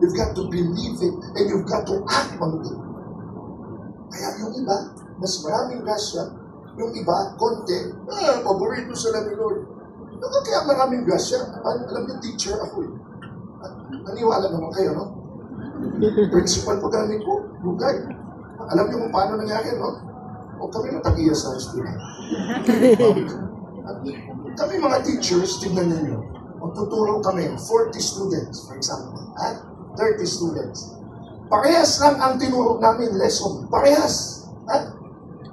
You've got to believe it and you've got to act on it. Kaya yung iba, mas maraming grasya, yung iba, konti, paborito sila ni Lord. Kaya maraming grasya. Alam niyo, teacher ako eh. Naniwala naman kayo, no? Principal po galing ko, lugay. Alam niyo kung paano nangyari, no? O kami matagiya sa school. Kami mga teachers, tingnan ninyo. Magtuturo kami, 40 students, for example. 30 students. Parehas lang ang tinuro namin lesson. Parehas.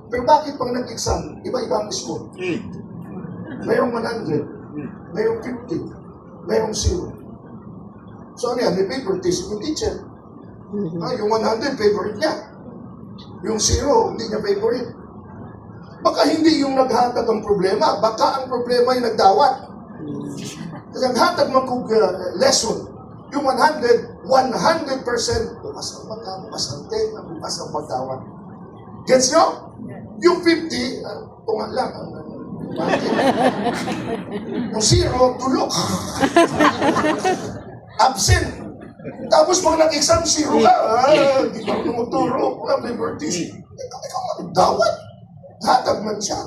Pero bakit pag nag-exam, iba-iba ang score? Mayroong 100, mayroong 50, mayroong 0. So ano yan? May favoritism yung teacher. Yung 100, favorite niya. Yung 0, hindi niya favorite. Baka hindi yung naghatag ang problema. Baka ang problema ay nagdawat. Kasi naghatag lesson. Yung 100, 100% bukas ang mata, bukas ang tenga, bukas ang pagdawat. Gets nyo? Yung 50, tungan lang. Yung 0, tulok. Absent. Tapos pag nag-exam, 0 ka. Di ba tumuturo? Wala favoritism. Ikaw magdawat. Hatag man siya.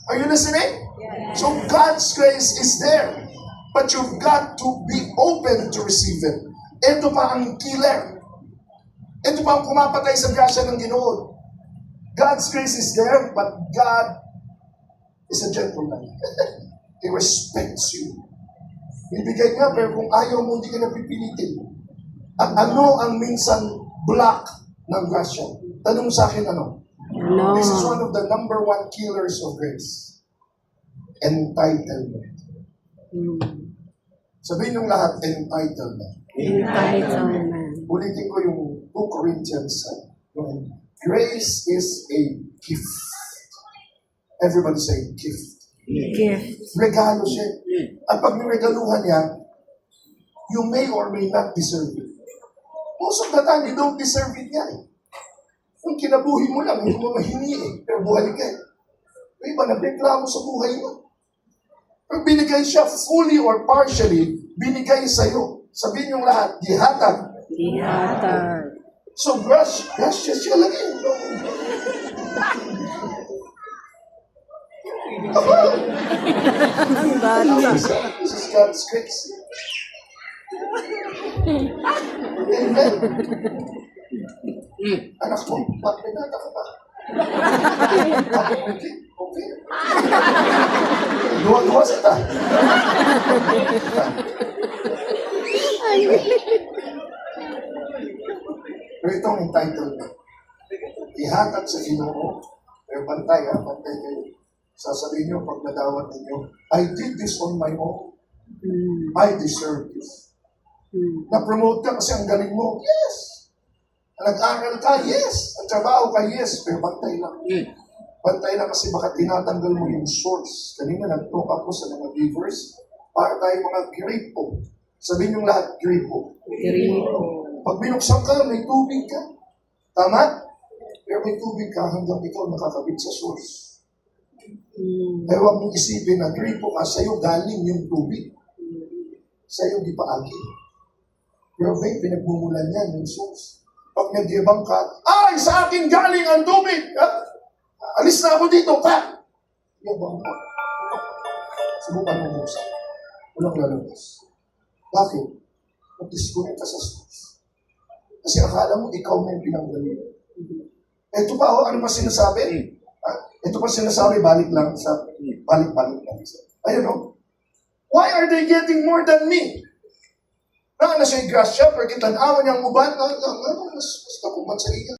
Are you listening? So God's grace is there. But you've got to be open to receive it. Ito pa ang killer. Ito pa ang kumapatay sa grasya ng Ginoo. God's grace is there, but God is a gentleman. He respects you. Bibigay nga, pero kung ayaw mo, hindi ka napipilitin. At ano ang minsan block ng grasya? Tanong sa akin ano? No. This is one of the number one killers of grace. Entitlement. Sabihin yung lahat, entitlement. Entitlement. Ulitin ko yung 2 Corinthians. Grace is a gift. Everybody say gift. Gift. Regalo siya. At pag niregaluhan niya, you may or may not deserve it. Most of the time, you don't deserve it yan. Kung kinabuhi mo lang, hindi mo mahingi eh. Pero buhay ka eh. May iba nagreklamo sa buhay mo. Pag binigay siya fully or partially, binigay sa'yo. Sabihin yung lahat, dihatag. Dihatag. So, grasya siya lagi. Ang bata. This is God's grace. Amen. Anak mo, ba't pinata ka ba? Okay. Luwa-luwa sa ta. Pero itong entitlement. Ihatag sa Ginoo. Pero bantay kayo. Sasabihin nyo pag nadawat ninyo, I did this on my own. I deserve this. Na-promote ka kasi ang galing mo. Yes. Nag-aral ka, yes. Ang trabaho ka, yes. Pero bantay lang. Bantay lang kasi baka tinatanggal mo yung source. Kanina nag-talk ako sa mga givers para tayo mga grateful. Sabihin yung lahat, grateful. Pag binuksan ka, may tubig ka. Tama? Pero may tubig ka hanggang ikaw nakakabit sa source. Pero huwag mong isipin na grateful ka, sa'yo galing yung tubig. Sa'yo di paagi. Pero may pinagmumulan yan yung source. Pag nagyabang ka, ay, sa akin galing ang tubig! Alis na ako dito, pa! Yabang ka. Subukan mo usap. Walang lalabas. Bakit? Mag-disconnect ka sa source. Kasi akala mo, ikaw na yung pinanggaling. Ito pa, ano pa sinasabi? Ito pa sinasabi, balik lang. Balik lang. Ayun, no? Why are they getting more than me? Na siya'y grasya, pero kitanawan niyang uban, mas kapuman sa iya.